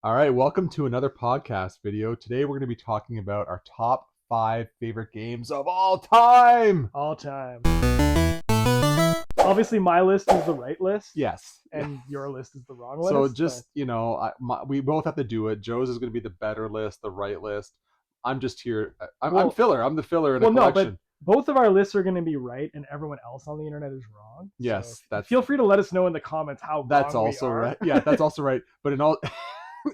All right, welcome to another podcast video. Today we're going to be talking about our top 5 favorite games of all time. All time. Obviously, my list is the right list. Yes. And your list is the wrong list. So just, we both have to do it. Joe's is going to be the better list, the right list. I'm just here. I'm filler. I'm the filler in a collection. No, but both of our lists are going to be right, and everyone else on the internet is wrong. Yes. So feel free to let us know in the comments how that's wrong also we are. right. Yeah, that's also right. But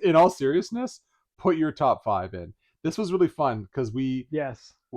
in all seriousness, put your top 5 in. This was really fun because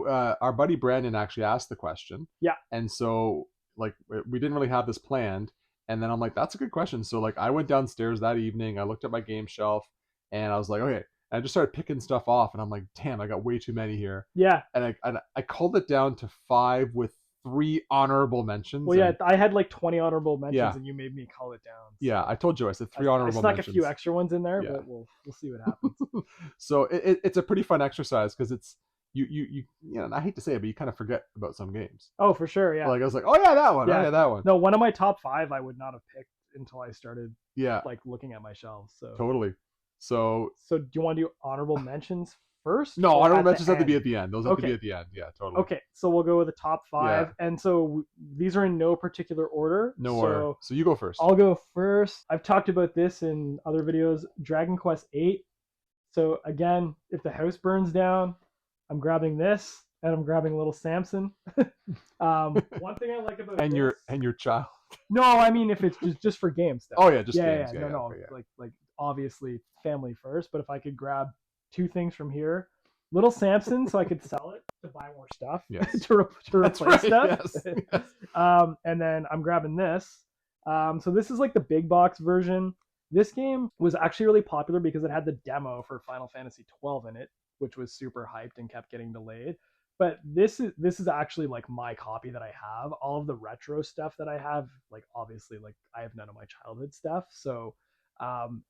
our buddy Brandon actually asked the question. Yeah. And so we didn't really have this planned. And then I'm like, that's a good question. So I went downstairs that evening, I looked at my game shelf and I was like, okay. And I just started picking stuff off and I'm like, damn, I got way too many here. Yeah. And I culled it down to 5 with 3 honorable mentions. Well, yeah, I had 20 honorable mentions and you made me cull it down. So. Yeah, I told you, I said 3 honorable mentions. I snuck a few extra ones in there, but we'll see what happens. So it's a pretty fun exercise because it's you know, and I hate to say it, but you kind of forget about some games. Oh, for sure, yeah. I was like, oh yeah, that one. Yeah. Oh yeah, that one. No, one of my top 5 I would not have picked until I started looking at my shelves. So totally. So do you want to do honorable mentions first? No, honorable mentions have to be at the end. Those have to be at the end. Yeah, totally. Okay, so we'll go with the top 5. And so these are in no particular order. No order. So you go first. I'll go first. I've talked about this in other videos. Dragon Quest VIII. So again, if the house burns down, I'm grabbing this and I'm grabbing little Samson. One thing I like about and your child. No, I mean if it's just for games stuff. Oh yeah, just games. Yeah, no. Like obviously family first, but if I could grab 2 things from here, little Samson, so I could sell it to buy more stuff, to replace stuff. Yes. And then I'm grabbing this. So this is like the big box version. This game was actually really popular because it had the demo for Final Fantasy 12 in it, which was super hyped and kept getting delayed. But this is actually like my copy that I have. All of the retro stuff that I have, obviously I have none of my childhood stuff. So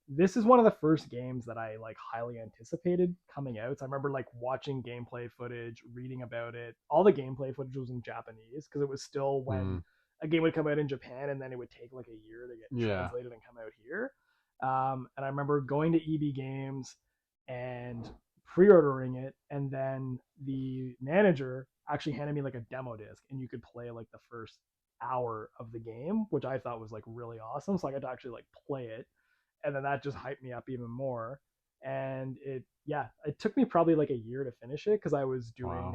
this is one of the first games that I highly anticipated coming out. So I remember watching gameplay footage, reading about it. All the gameplay footage was in Japanese because it was still when a game would come out in Japan and then it would take a year to get translated and come out here. And I remember going to EB Games and pre-ordering it, and then the manager actually handed me a demo disc and you could play the first hour of the game, which I thought was really awesome. So I got to actually play it. And then that just hyped me up even more. And it took me probably a year to finish it because I was doing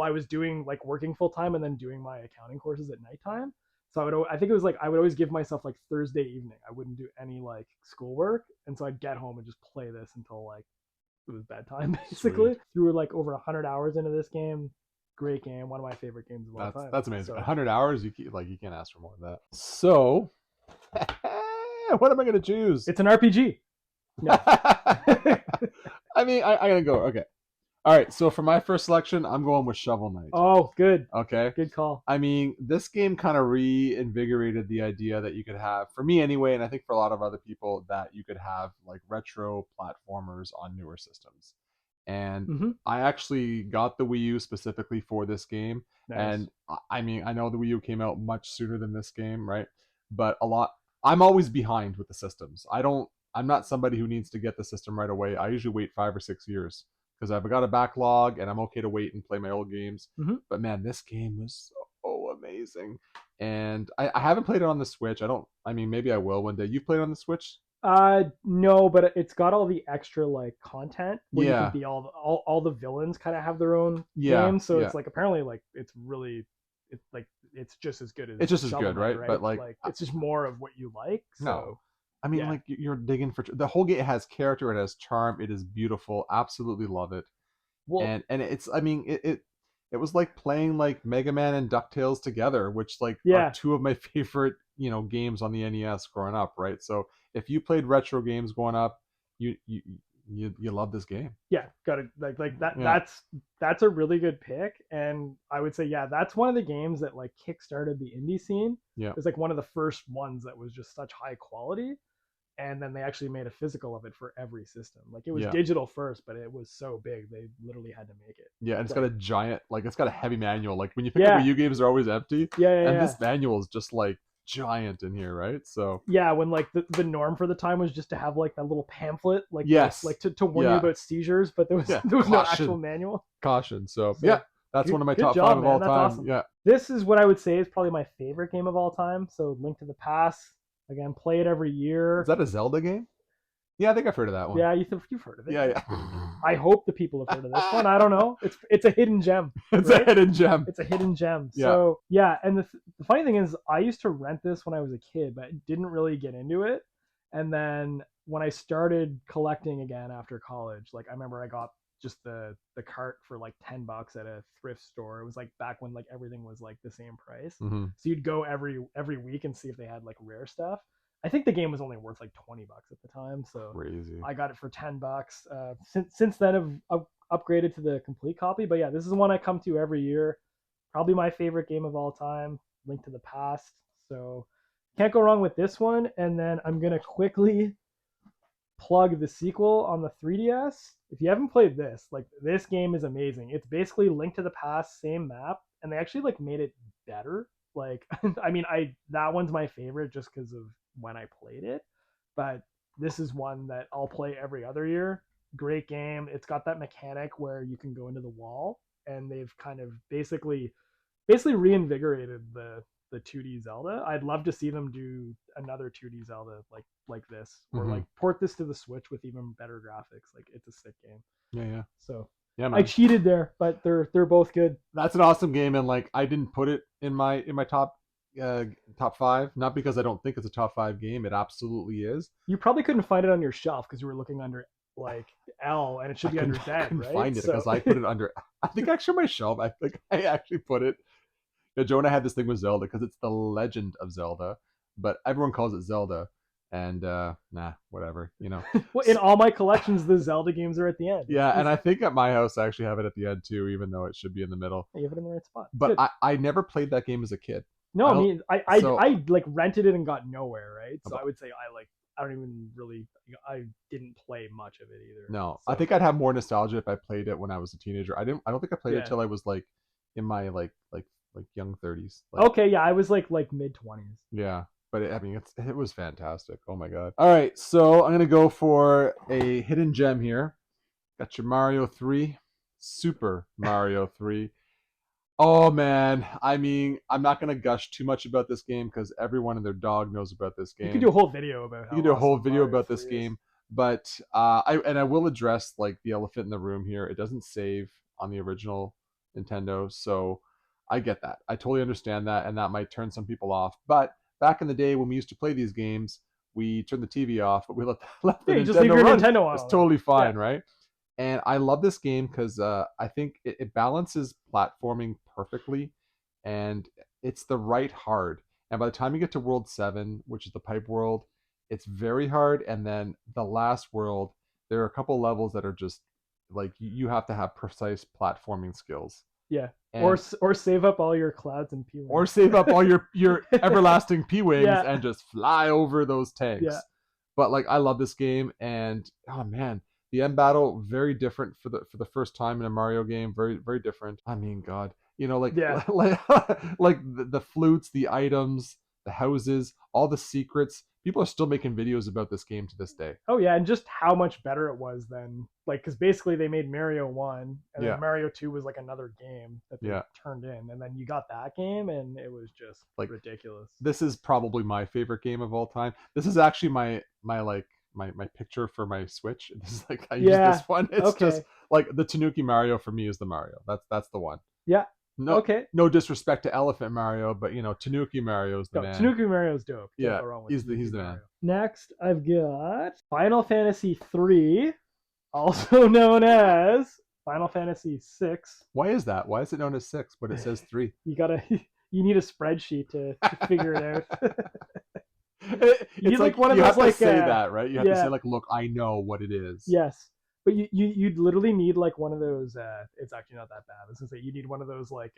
I was doing working full time and then doing my accounting courses at nighttime. So I think it was I would always give myself Thursday evening. I wouldn't do any schoolwork, and so I'd get home and just play this until it was bedtime basically. Sweet. Threw over 100 hours into this game. Great game, one of my favorite games of all time. That's amazing. 100 hours, you can't ask for more than that. So. What am I going to choose? It's an RPG. No. I mean, I gotta go. Okay. All right. So for my first selection, I'm going with Shovel Knight. Oh, good. Okay. Good call. I mean, this game kind of reinvigorated the idea that you could have, for me anyway, and I think for a lot of other people, that you could have retro platformers on newer systems. And I actually got the Wii U specifically for this game. Nice. And I mean, I know the Wii U came out much sooner than this game, right? But I'm always behind with the systems. I'm not somebody who needs to get the system right away. I usually wait 5 or 6 years because I've got a backlog and I'm okay to wait and play my old games. But man, this game was so amazing. And I haven't played it on the Switch. I mean, maybe I will one day. You've played it on the Switch? No, but it's got all the extra content where you can be all the villains kind of have their own game. So it's apparently it's really it's just as good as it's just as good, right? But it's just more of what you like. So. No, I mean, you're digging for the whole game. It has character, it has charm, it is beautiful. Absolutely love it. Well, and it's, I mean, it was like playing Mega Man and DuckTales together, which are 2 of my favorite games on the NES growing up, right? So if you played retro games growing up, you love this game. Yeah, got it. That. Yeah. That's a really good pick, and I would say that's one of the games that kickstarted the indie scene. Yeah, it's one of the first ones that was just such high quality, and then they actually made a physical of it for every system. It was digital first, but it was so big they literally had to make it. Yeah, and it's got a giant it's got a heavy manual. When you pick up Wii U games, they're always empty. Yeah. And this manual is just giant in here, right? So yeah, when like the norm for the time was just to have like that little pamphlet, like yes, like to warn you about seizures, but there was no actual manual. Caution. So yeah, that's one of my top job, 5 of all that's time. Awesome. Yeah. This is what I would say is probably my favorite game of all time. So Link to the Past. Again, play it every year. Is that a Zelda game? Yeah, I think I've heard of that one. Yeah, you've heard of it. Yeah. I hope the people have heard of this one. I don't know. It's a hidden gem. It's a hidden gem. It's a hidden gem. Yeah. So yeah, and the funny thing is, I used to rent this when I was a kid, but I didn't really get into it. And then when I started collecting again after college, like I remember I got just the cart for like $10 at a thrift store. It was like back when like everything was like the same price. Mm-hmm. So you'd go every week and see if they had like rare stuff. I think the game was only worth like $20 at the time, so crazy. I got it for $10. Since then, I've upgraded to the complete copy. But yeah, this is one I come to every year. Probably my favorite game of all time, Link to the Past. So can't go wrong with this one. And then I'm gonna quickly plug the sequel on the 3DS. If you haven't played this, like this game is amazing. It's basically Link to the Past, same map, and they actually like made it better. Like, I mean, that one's my favorite just because of when I played it, but this is one that I'll play every other year. Great game. It's got that mechanic where you can go into the wall, and they've kind of basically reinvigorated the 2D Zelda. I'd love to see them do another 2D Zelda like this, or like port this to the Switch with even better graphics. Like, it's a sick game. Yeah. So yeah, man. I cheated there, but they're both good. That's an awesome game, and like I didn't put it in my top 5, not because I don't think it's a top 5 game. It absolutely is. You probably couldn't find it on your shelf because you were looking under like L, and it should be under Z, right? I couldn't find it because I put it under. I think actually my shelf. I think I actually put it. Jonah had this thing with Zelda because it's the Legend of Zelda, but everyone calls it Zelda, and whatever, you know. Well, in all my collections, the Zelda games are at the end. Yeah, and I think at my house I actually have it at the end too, even though it should be in the middle. You have it in the right spot. But I never played that game as a kid. No, I mean, I like rented it and got nowhere, right? So I would say I don't even really, I didn't play much of it either. No, so. I think I'd have more nostalgia if I played it when I was a teenager. I don't think I played it till I was like in my like young 30s. Okay, yeah, I was like mid 20s. Yeah, but it was fantastic. Oh my god. All right, so I'm gonna go for a hidden gem here. Got your Mario 3, Super Mario 3. Oh man, I mean, I'm not gonna gush too much about this game because everyone and their dog knows about this game. You could do a whole video about. You could do a whole video about this game, but I will address like the elephant in the room here. It doesn't save on the original Nintendo, so I get that. I totally understand that, and that might turn some people off. But back in the day when we used to play these games, we turned the TV off, but we left the Nintendo just leave your run. Nintendo on. It's totally fine, right? And I love this game because I think it balances platforming perfectly, and it's the right hard. And by the time you get to World 7, which is the pipe world, it's very hard. And then the last world, there are a couple levels that are just like you have to have precise platforming skills. Yeah. And or save up all your clouds and P-Wings. Or save up all your everlasting P-Wings and just fly over those tanks. Yeah. But like I love this game, and oh man, the end battle very different for the first time in a Mario game. Very very different. I mean, God, you know, like the flutes, the items, the houses, all the secrets. People are still making videos about this game to this day. Oh yeah, and just how much better it was than like because basically they made Mario 1 and then Mario 2 was like another game that they turned in, and then you got that game and it was just like ridiculous. This is probably my favorite game of all time. This is actually my picture for my Switch. This is like I use this one. It's just like the Tanuki Mario for me is the Mario. That's the one. Yeah. No disrespect to Elephant Mario, but you know, Tanuki Mario's the man. Tanuki Mario's dope. Yeah, he's the man. Next, I've got Final Fantasy 3, also known as Final Fantasy 6. Why is that? Why is it known as 6, but it says 3? You need a spreadsheet to figure it out. It's like one of those, you have to say that, right? You have to say like, look, I know what it is. Yes. But you'd literally need like one of those. It's actually not that bad. I was gonna say you need one of those like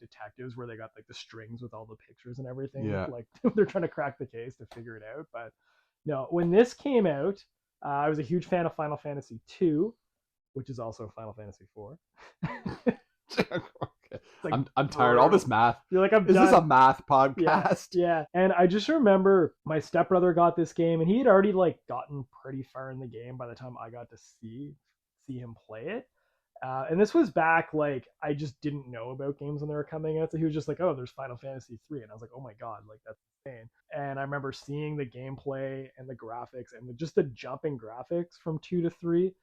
detectives where they got like the strings with all the pictures and everything. Yeah. Like they're trying to crack the case to figure it out. But no, when this came out, I was a huge fan of Final Fantasy 2, which is also Final Fantasy 4. like, I'm tired. All this math. You're like, I'm Is done. this a math podcast? Yeah. And I just remember my stepbrother got this game, and he had already like gotten pretty far in the game by the time I got to see him play it. And this was back, like, I just didn't know about games when they were coming out. So he was just like, oh, there's Final Fantasy 3. And I was like, oh my God, like, that's insane. And I remember seeing the gameplay and the graphics and just the jumping graphics from 2 to 3.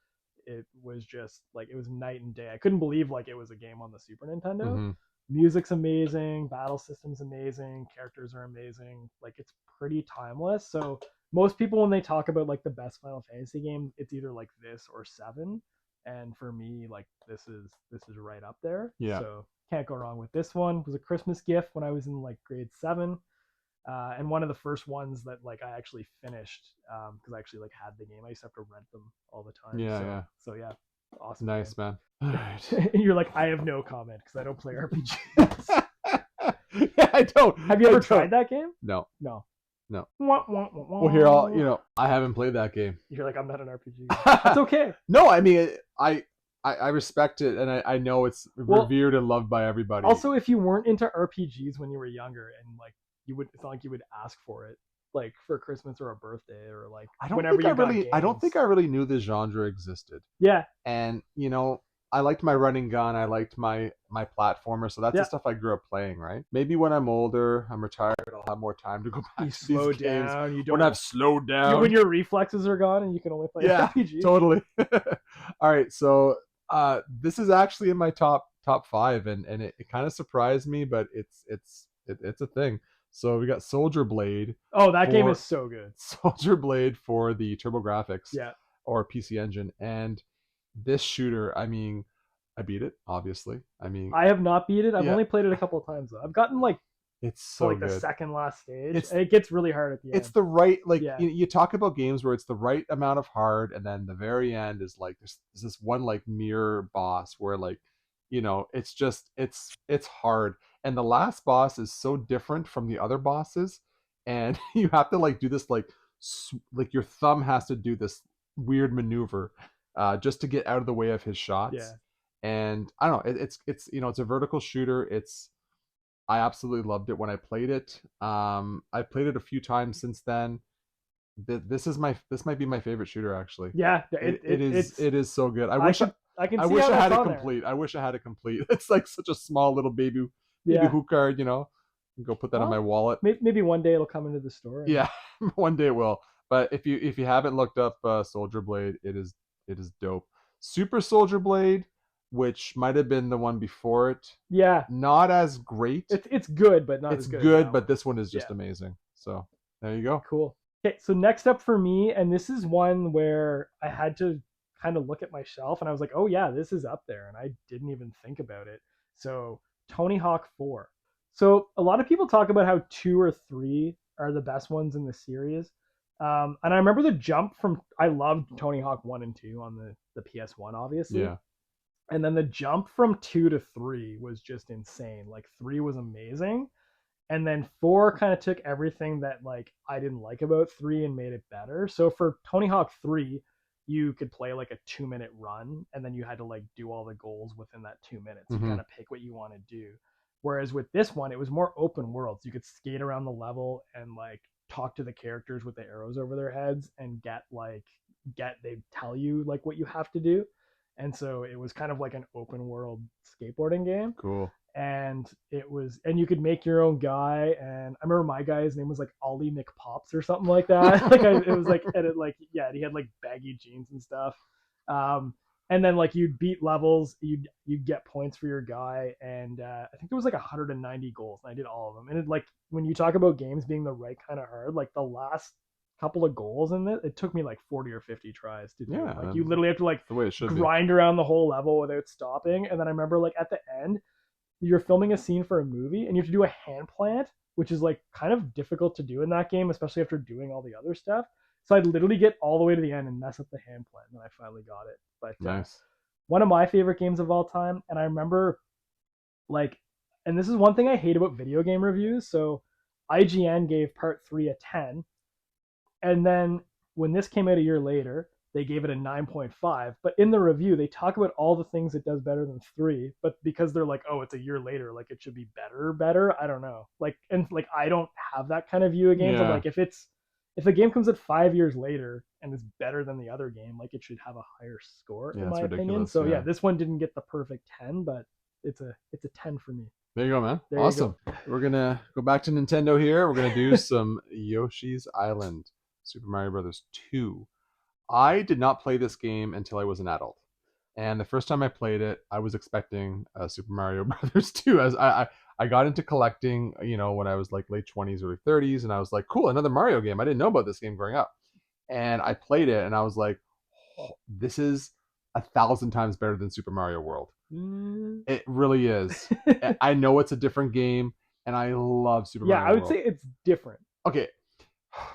It was just like, it was night and day. I couldn't believe like it was a game on the Super Nintendo. Mm-hmm. Music's amazing, battle system's amazing, characters are amazing. Like, it's pretty timeless. So most people, when they talk about like the best Final Fantasy game, it's either like this or 7. And for me, like, this is right up there. Yeah. So can't go wrong with this one. It was a Christmas gift when I was in like grade 7. And one of the first ones that like I actually finished, because I actually like had the game. I used to have to rent them all the time. Yeah. So yeah, awesome. Nice, game. Man. All right. And you're like, I have no comment because I don't play RPGs. Yeah, I don't. Have you ever tried that game? No. Well, here, I haven't played that game. You're like, I'm not an RPG. That's okay. No, I mean, I respect it, and I know it's revered and loved by everybody. Also, if you weren't into RPGs when you were younger, and like it's not like you would ask for it, like for Christmas or a birthday or like I don't think I really knew the genre existed. Yeah. And I liked my running gun. I liked my platformer. So that's the stuff I grew up playing, right? Maybe when I'm older, I'm retired, I'll have more time to go back to these games. You don't have slowed down. When your reflexes are gone and you can only play RPGs. Totally. All right. So this is actually in my top 5, and it kind of surprised me, but it's a thing. So we got Soldier Blade. Oh, that game is so good. Soldier Blade for the TurboGrafx or PC Engine. And this shooter, I mean, I beat it, obviously. I mean, I have not beat it. I've only played it a couple of times though. I've gotten like it's so like good. The second last stage. It gets really hard at the end. It's the right you talk about games where it's the right amount of hard, and then the very end is like there's this one like mirror boss where like it's just it's hard, and the last boss is so different from the other bosses, and you have to like do this like your thumb has to do this weird maneuver just to get out of the way of his shots. Yeah. And I don't know, it's it's a vertical shooter. I absolutely loved it when I played it. I played it a few times since then. This might be my favorite shooter, actually. Yeah, it is so good. I wish I had it complete. I wish I had it complete. It's like such a small little baby hook card, Go put that on my wallet. Maybe one day it'll come into the store. Yeah, one day it will. But if you haven't looked up Soldier Blade, it is dope. Super Soldier Blade, which might have been the one before it. Yeah. Not as great. It's good, but not as good. It's good, but this one is just amazing. So there you go. Cool. Okay, so next up for me, and this is one where I had to kind of look at my shelf, and I was like, oh yeah, this is up there, and I didn't even think about it. So Tony Hawk 4. So a lot of people talk about how 2 or 3 are the best ones in the series. And I remember the jump from, I loved Tony Hawk 1 and 2 on the PS1, obviously. Yeah. And then the jump from 2 to 3 was just insane. Like 3 was amazing. And then 4 kind of took everything that like I didn't like about 3 and made it better. So for Tony Hawk 3, you could play like a 2-minute run, and then you had to like do all the goals within that 2 minutes. You kind of pick what you want to do. Whereas with this one, it was more open world. So you could skate around the level and like talk to the characters with the arrows over their heads and they tell you like what you have to do. And so it was kind of like an open world skateboarding game. Cool. And you could make your own guy. And I remember my guy's name was like Ollie McPops or something like that. He had like baggy jeans and stuff. And then like you'd beat levels, you'd get points for your guy. And I think there was like 190 goals, and I did all of them. And like when you talk about games being the right kind of hard, like the last couple of goals in it took me like 40 or 50 tries to do. Yeah, like you literally have to like the way it should grind around the whole level without stopping. And then I remember like at the end, you're filming a scene for a movie and you have to do a hand plant, which is like kind of difficult to do in that game, especially after doing all the other stuff. So I'd literally get all the way to the end and mess up the hand plant, and then I finally got it. But nice. One of my favorite games of all time, and I remember like, and this is one thing I hate about video game reviews. So IGN gave part 3 a 10, and then when this came out a year later, they gave it a 9.5. But in the review, they talk about all the things it does better than 3. But because they're like, oh, it's a year later, like it should be better. I don't know. Like, and like I don't have that kind of view of games. I'm like, if a game comes at 5 years later and is better than the other game, like it should have a higher score in my opinion. So yeah, this one didn't get the perfect 10, but it's a 10 for me. There you go, man. Awesome. We're gonna go back to Nintendo here. We're gonna do some Yoshi's Island, Super Mario Brothers 2. I did not play this game until I was an adult, and the first time I played it, I was expecting Super Mario Brothers 2. As I got into collecting, when I was like late 20s, early 30s, and I was like, cool, another Mario game. I didn't know about this game growing up, and I played it, and I was like, oh, this is 1,000 times better than Super Mario World. It really is. I know it's a different game, and I love Super Mario World. Yeah, I would say it's different. Okay.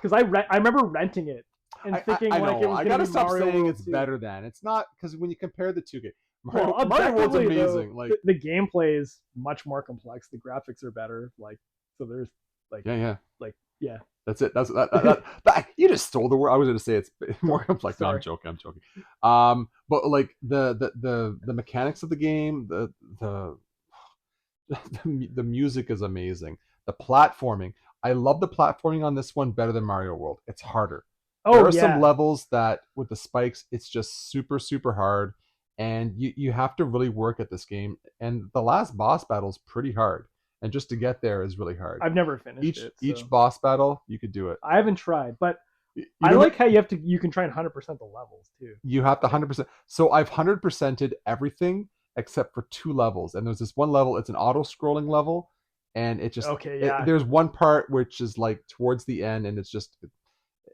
Because I remember renting it and thinking I know. It was I gotta stop Mario saying World it's 2. better than. It's not, because when you compare the two games, Mario World's amazing. Though, like the gameplay is much more complex. The graphics are better. Like, so there's like yeah. That's it. That you just stole the word. I was going to say it's more complex. No, I'm joking. But like the mechanics of the game, the music is amazing. The platforming, I love the platforming on this one better than Mario World. It's harder. There are some levels that with the spikes, it's just super, super hard, and you have to really work at this game. And the last boss battle is pretty hard. And just to get there is really hard. I've never finished it. So. Each boss battle, you could do it. I haven't tried, but I like how you can try and 100% the levels too. You have to 100%. So I've 100%ed everything except for 2 levels. And there's this one level, it's an auto-scrolling level, and it just there's one part which is like towards the end, and it's just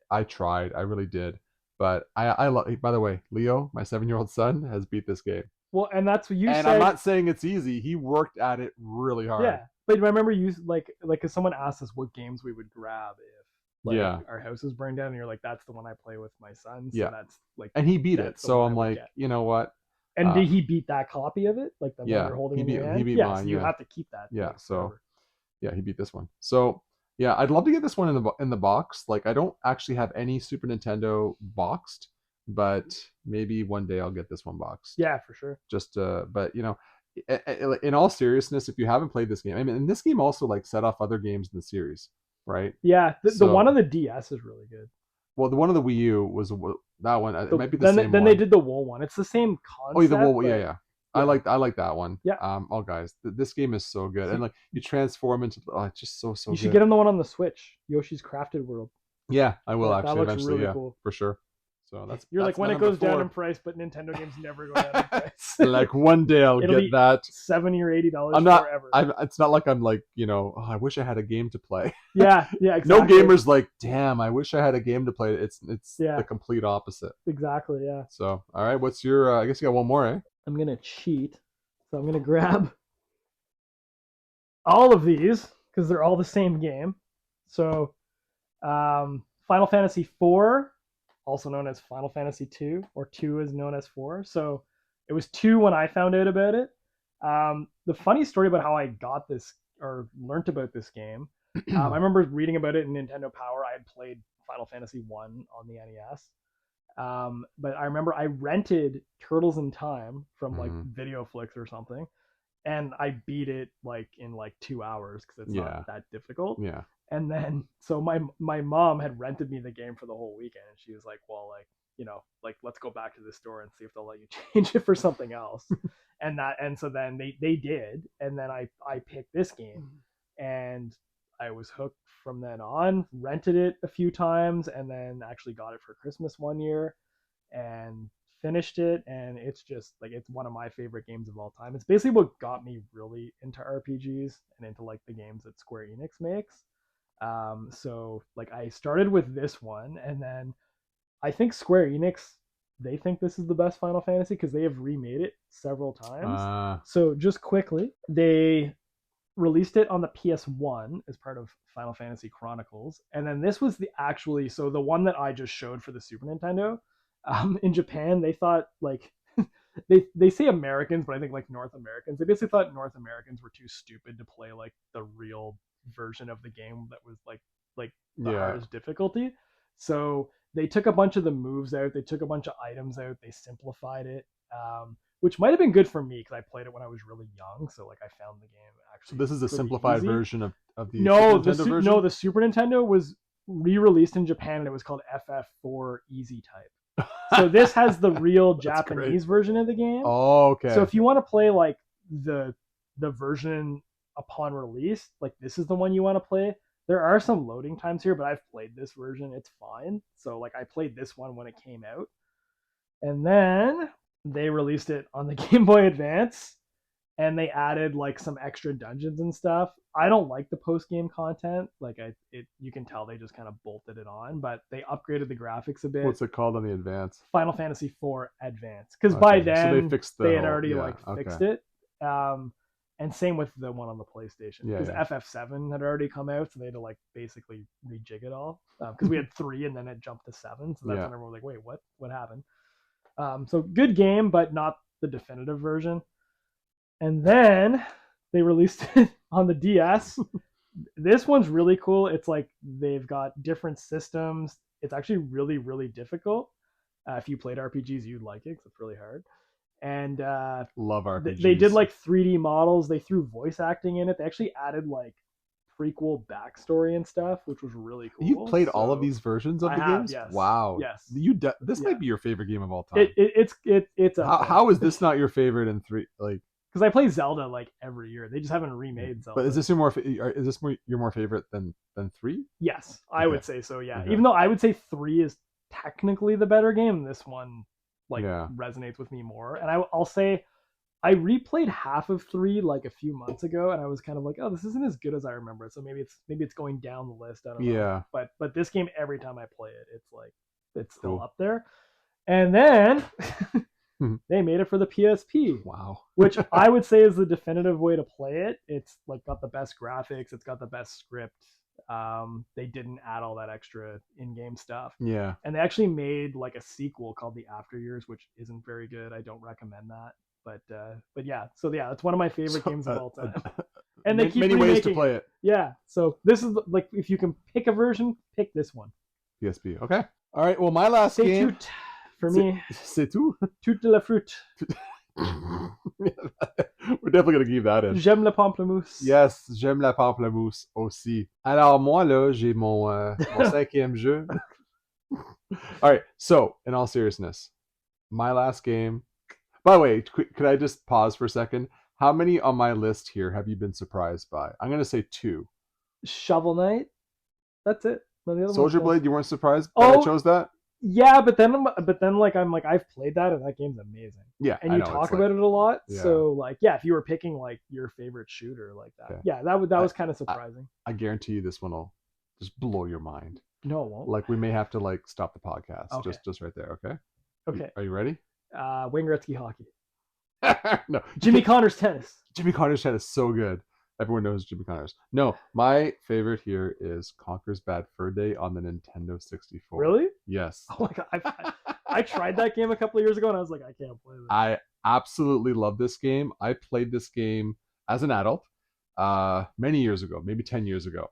I tried, I really did. But I love, by the way, Leo, my 7-year-old son, has beat this game. Well, and that's what you said. And I'm not saying it's easy. He worked at it really hard. Yeah. But I remember you because someone asked us what games we would grab if our house was burned down, and you're like, that's the one I play with my son. So that's like, and he beat it. So I'm like, you know what? And did he beat that copy of it? Like the one you're holding in your hand? He beat mine. So you have to keep that. Yeah. So he beat this one. So yeah, I'd love to get this one in the box. Like, I don't actually have any Super Nintendo boxed, but maybe one day I'll get this one boxed. Yeah, for sure. Just but in all seriousness, if you haven't played this game, I mean, and this game also like set off other games in the series, right? Yeah, the one on the DS is really good. Well, the one on the Wii U was that one. It might be the same one. Then they did the wool one. It's the same concept. Oh, the wool. Yeah. I like that one. Yeah. Oh, guys, this game is so good, and like you transform into it's just so good. You should get him the one on the Switch, Yoshi's Crafted World. Yeah, I will actually that looks eventually. Really cool. For sure. So you're like, when it goes down in price, but Nintendo games never go down in price. Like one day I'll get that $70 or $80. I'm not. Forever. It's not like I'm like I wish I had a game to play. Yeah, exactly. No gamer's like, damn, I wish I had a game to play. It's the complete opposite. Exactly. Yeah. So all right, what's your? I guess you got one more, eh? I'm gonna cheat, so I'm gonna grab all of these because they're all the same game. So, Final Fantasy IV. Also known as Final Fantasy 2, or 2 is known as 4. So it was 2 when I found out about it. The funny story about how I got this or learned about this game, I remember reading about it in Nintendo Power. I had played Final Fantasy 1 on the NES. But I remember I rented Turtles in Time from like VideoFlix or something, and I beat it like in like 2 hours because it's not that difficult. Yeah. And then, so my mom had rented me the game for the whole weekend, and she was like, well, like, let's go back to the store and see if they'll let you change it for something else. and so then they did. And then I picked this game, and I was hooked from then on, rented it a few times, and then actually got it for Christmas one year and finished it. And it's just like, it's one of my favorite games of all time. It's basically what got me really into RPGs and into like the games that Square Enix makes. So like I started with this one, and then I think Square Enix, they think this is the best Final Fantasy because they have remade it several times. So just quickly, they released it on the PS1 as part of Final Fantasy Chronicles, and then this was so the one that I just showed for the Super Nintendo. In Japan, they thought like they say Americans, but I think like North Americans. They basically thought North Americans were too stupid to play like the real version of the game that was like the hardest difficulty. So they took a bunch of the moves out. They took a bunch of items out. They simplified it, which might have been good for me because I played it when I was really young. So like I found the game actually. So this is a simplified easy. Version of the no, Super Nintendo version? No, the Super Nintendo was re-released in Japan and it was called FF4 Easy Type. So this has the real Japanese version of the game. Oh, okay. So if you want to play like the version upon release, like this is the one you want to play. There are some loading times here, but I've played this version. It's fine. So like I played this one when it came out. And then they released it on the Game Boy Advance and they added like some extra dungeons and stuff. I don't like the post-game content. Like you can tell they just kind of bolted it on, but they upgraded the graphics a bit. What's it called on the Advance? Final Fantasy IV Advance. Because by then so they had already fixed it. And same with the one on the PlayStation. Because FF7 had already come out, so they had to like basically rejig it all. Because we had 3 and then it jumped to 7. So that's when everyone was like, wait, what happened? So good game, but not the definitive version. And then they released it on the DS. This one's really cool. It's like they've got different systems. It's actually really, really difficult. If you played RPGs, you'd like it because it's really hard. And love RPGs. They did like 3D models. They threw voice acting in it. They actually added like prequel backstory and stuff, which was really cool. You've played all of these versions of the games? Yes. Wow. Yes. This might be your favorite game of all time. It's how is this not your favorite in 3? Like, because I play Zelda like every year. They just haven't remade Zelda. But is this your more favorite than 3? Yes, I would say so. Yeah, even though I would say 3 is technically the better game, this one resonates with me more. And I'll say I replayed half of 3 like a few months ago, and I was kind of like, oh, this isn't as good as I remember it. So maybe it's going down the list. I don't know. Yeah. But this game, every time I play it, it's still up there. And then they made it for the PSP. Wow. Which I would say is the definitive way to play it. It's like got the best graphics. It's got the best script. They didn't add all that extra in-game stuff. Yeah. And they actually made like a sequel called The After Years, which isn't very good. I don't recommend that. But yeah. So yeah, it's one of my favorite games of all time. And they keep many ways to play it. Yeah. So this is like, if you can pick a version, pick this one. PSP. Okay. All right. Well, my last game. For me, c'est tout. Toute la fruit. We're definitely going to keep that in. J'aime la pamplemousse. Yes, j'aime la pamplemousse aussi. Alors, moi, là, j'ai mon 5e jeu. All right. So, in all seriousness, my last game. By the way, could I just pause for a second? How many on my list here have you been surprised by? I'm going to say 2. Shovel Knight. That's it. Soldier Blade, you weren't surprised that I chose that? Yeah, but then like I'm like, I've played that and that game's amazing. Yeah, and you talk about it a lot. Yeah. So like, yeah, if you were picking like your favorite shooter like that, yeah, that was kind of surprising. I guarantee you this one will just blow your mind. No, it won't. Like we may have to like stop the podcast. Okay. Just right there. Okay. Okay. Are you ready? Wayne Gretzky hockey. No. Jimmy Connors tennis. Jimmy Connors tennis is so good. Everyone knows Jimmy Connors. No, my favorite here is Conker's Bad Fur Day on the Nintendo 64. Really? Yes. Oh my god! I tried that game a couple of years ago and I was like, I can't play this. I absolutely love this game. I played this game as an adult many years ago, maybe 10 years ago.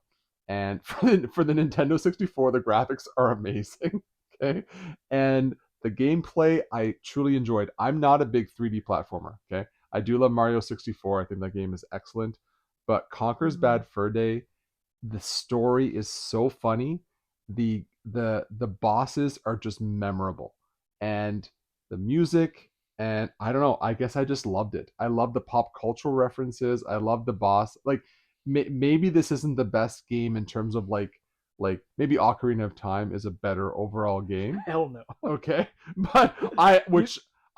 And for the Nintendo 64, the graphics are amazing. Okay. And the gameplay I truly enjoyed. I'm not a big 3D platformer. Okay. I do love Mario 64. I think that game is excellent. But Conker's Bad Fur Day, the story is so funny. The bosses are just memorable. And the music, and I don't know, I guess I just loved it. I love the pop cultural references. I love the boss. Like maybe this isn't the best game in terms of like maybe Ocarina of Time is a better overall game. Hell no. Okay. But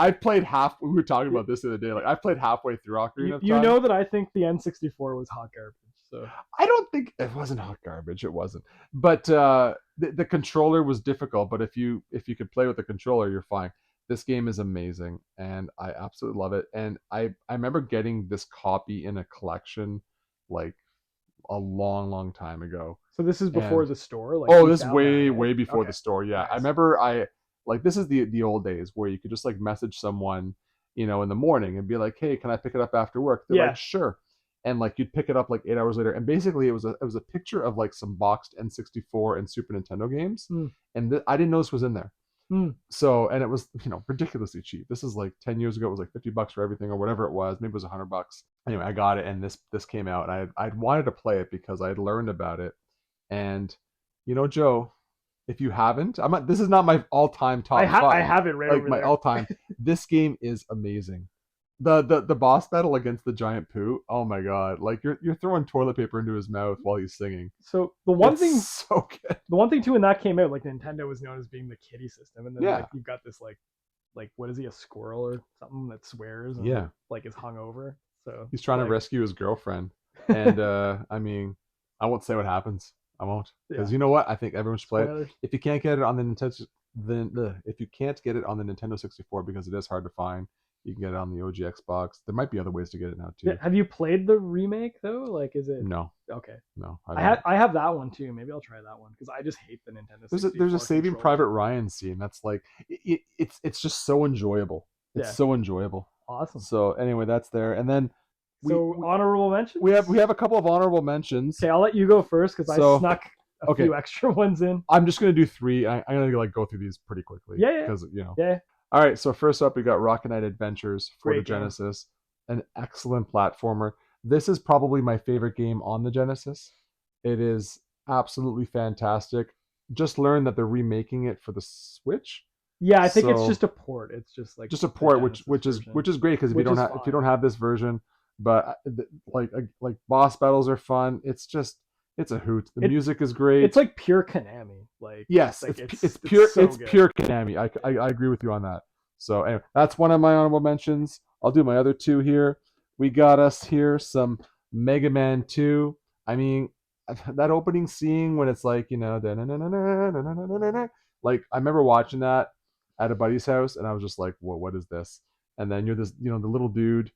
I played we were talking about this the other day. Like I played halfway through Ocarina of Time. You know that I think the N64 was hot garbage. So I don't think it wasn't hot garbage. It wasn't. But the controller was difficult. But if you could play with the controller, you're fine. This game is amazing, and I absolutely love it. And I remember getting this copy in a collection, like a long time ago. So this is before the store. Like this is way before the store. Yeah, nice. I remember this is the old days where you could just like message someone, in the morning and be like, hey, can I pick it up after work? They're like, sure. and like you'd pick it up like 8 hours later, and basically it was a picture of like some boxed N64 and Super Nintendo games, and I didn't know this was in there. So, and it was, ridiculously cheap. This is like 10 years ago. It was like $50 for everything or whatever it was. Maybe it was $100. Anyway, I got it, and this came out, and I'd wanted to play it because I'd learned about it. And Joe, if you haven't, this is not my all-time top five. I have it right like over my there. all-time. This game is amazing. The boss battle against the giant poo. Oh my god! Like you're throwing toilet paper into his mouth while he's singing. So the one thing, so good. The one thing too, when that came out, like Nintendo was known as being the kiddie system, and then like you've got this like what is he, a squirrel or something that swears? And, like is hungover. So he's trying to rescue his girlfriend, and I mean, I won't say what happens. I won't, because you know what? I think everyone should play it. If you can't get it on the Nintendo, if you can't get it on the Nintendo 64 because it is hard to find. You can get it on the OG Xbox. There might be other ways to get it now too. Yeah, have you played the remake though? Like, is it? No. Okay. No. I have that one too. Maybe I'll try that one because I just hate the Nintendo 64. There's a Saving Private Ryan scene that's like it's just so enjoyable. It's so enjoyable. Awesome. So anyway, that's there, and then honorable mentions. We have a couple of honorable mentions. Okay, I'll let you go first because I snuck a few extra ones in. I'm just gonna do 3. I'm gonna like go through these pretty quickly. Yeah. Because Yeah. All right, so first up, we got Rocket Knight Adventures for the Genesis, an excellent platformer. This is probably my favorite game on the Genesis. It is absolutely fantastic. Just learned that they're remaking it for the Switch. Yeah, I think it's just a port. It's just like a port, which is great because if you don't have this version, but like boss battles are fun. It's a hoot. The music is great. It's like pure Konami. Like yes, it's pure Konami. I agree with you on that. So anyway, that's one of my honorable mentions. I'll do my other 2 here. We got us here some Mega Man 2. I mean, that opening scene when it's like like I remember watching that at a buddy's house, and I was just like, what is this? And then you're this, the little dude.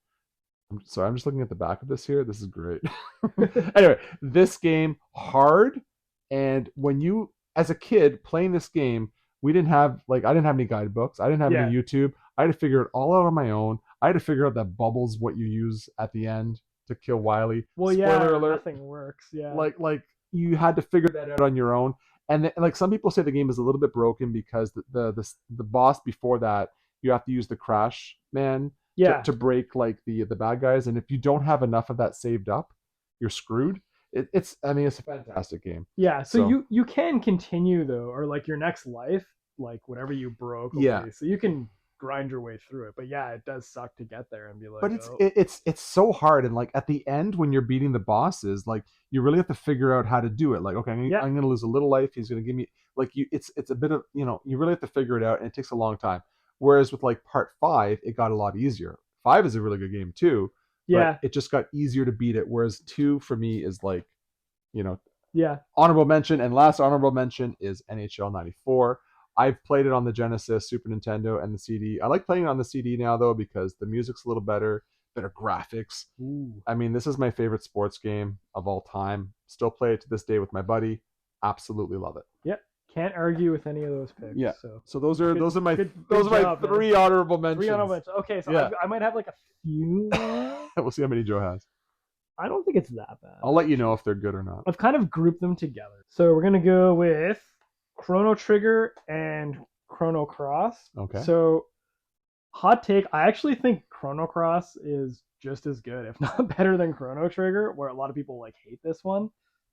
I'm just looking at the back of this here. This is great. Anyway, this game, hard. And when you, as a kid playing this game, I didn't have any guidebooks. I didn't have any YouTube. I had to figure it all out on my own. I had to figure out that bubbles what you use at the end to kill Wily. Well, Spoiler alert. Nothing works. Yeah. Like you had to figure that out on your own. And like some people say the game is a little bit broken because the boss before that, you have to use the Crash Man. To break like the bad guys, and if you don't have enough of that saved up, you're screwed. It's a fantastic game. Yeah, so you can continue though, or like your next life, like whatever you broke. Okay, so you can grind your way through it, but it does suck to get there and be like. But it's so hard, and like at the end when you're beating the bosses, like you really have to figure out how to do it. Like okay, I'm gonna lose a little life. He's gonna give me like you. It's a bit of you really have to figure it out, and it takes a long time. Whereas with like part 5, it got a lot easier. 5 is a really good game too. But it just got easier to beat it. Whereas 2 for me is like, honorable mention. And last honorable mention is NHL 94. I've played it on the Genesis, Super Nintendo, and the CD. I like playing it on the CD now though because the music's a little better graphics. Ooh. I mean, this is my favorite sports game of all time. Still play it to this day with my buddy. Absolutely love it. Yep. Can't argue with any of those picks. Yeah. So those are my 3 honorable mentions. 3 honorable mentions. Okay, so I might have like a few. We'll see how many Joe has. I don't think it's that bad. I'll let you know if they're good or not. I've kind of grouped them together. So we're gonna go with Chrono Trigger and Chrono Cross. Okay. So hot take, I actually think Chrono Cross is just as good, if not better than Chrono Trigger, where a lot of people like hate this one.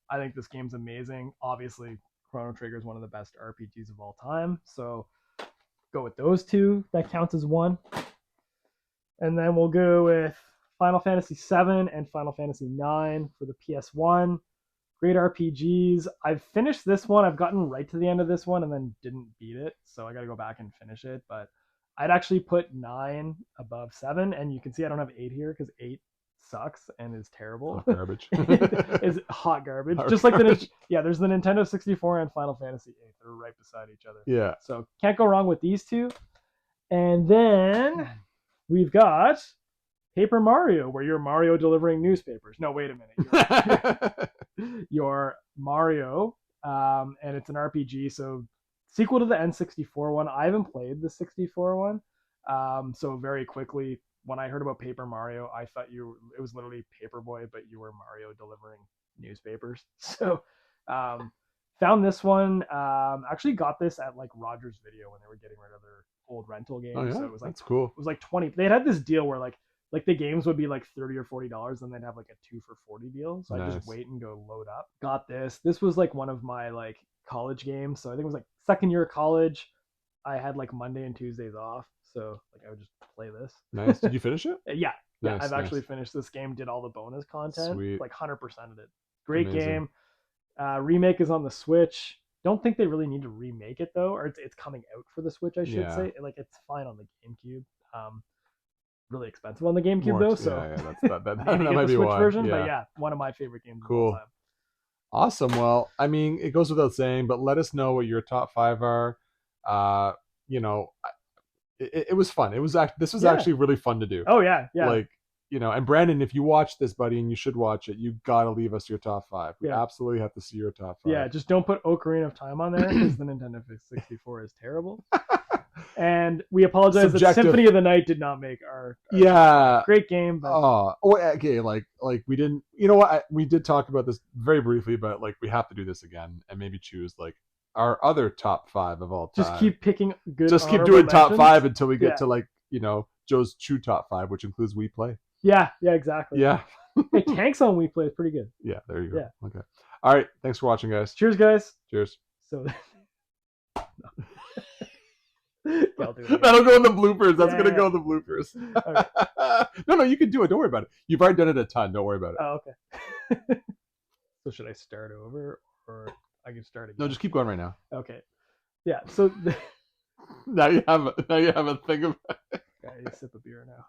I think this game's amazing. Obviously, Chrono Trigger is one of the best RPGs of all time, so go with those 2. That counts as 1. And then we'll go with Final Fantasy VII and Final Fantasy IX for the PS1. Great RPGs. I've finished this one. I've gotten right to the end of this one and then didn't beat it, so I got to go back and finish it. But I'd actually put 9 above 7, and you can see I don't have 8 here because 8 sucks and is terrible. Garbage. Is hot garbage. Hot just garbage. Like there's the Nintendo 64 and Final Fantasy 8. They're right beside each other. Yeah. So can't go wrong with these 2. And then we've got Paper Mario, where you're Mario delivering newspapers. No, wait a minute. You're Mario, and it's an RPG. So sequel to the N64 one. I haven't played the 64 one. So very quickly, when I heard about Paper Mario, I thought it was literally Paperboy, but you were Mario delivering newspapers. So found this one. Actually got this at like Rogers Video when they were getting rid of their old rental games. Oh, yeah? So it was like that's cool. It was like 20. They had this deal where like the games would be like $30 or $40, and they'd have like a 2 for $40 deal. So I just wait and go load up. Got this. This was like one of my like college games. So I think it was like second year of college. I had like Monday and Tuesdays off, so like I would just play this. Nice. Did you finish it? Yeah. Nice, I've actually finished this game. Did all the bonus content. Sweet. Like 100% of it. Great game. Remake is on the Switch. Don't think they really need to remake it though, or it's coming out for the Switch, I should say. Like it's fine on the GameCube. Really expensive on the GameCube though, so that might be Switch why. version. But yeah, one of my favorite games of all time. Awesome. Well, I mean, it goes without saying, but let us know what your top 5 are. It was fun. This was actually really fun to do. Oh yeah. Like, and Brandon, if you watch this, buddy, and you should watch it, you gotta leave us your top 5. We absolutely have to see your top 5. Yeah, just don't put Ocarina of Time on there because the Nintendo 64 is terrible. And we apologize that Symphony of the Night did not make our great game. But... okay, like we didn't. You know what? We did talk about this very briefly, but like we have to do this again and maybe choose like our other top 5 of all time. Just keep picking good. Just keep doing top 5 until we get to like Joe's true top 5, which includes We Play. Yeah, exactly. Yeah. Hey, Tanks on We Play is pretty good. Yeah, there you go. Yeah. Okay. All right. Thanks for watching, guys. Cheers, guys. Cheers. So. That'll go in the bloopers. That's gonna go in the bloopers. Okay. No, you can do it. Don't worry about it. You've already done it a ton. Don't worry about it. Oh, okay. So should I start over, or I can start again? No, just keep going right now. Okay. Yeah. So now you have a thing of. I need a sip of beer now.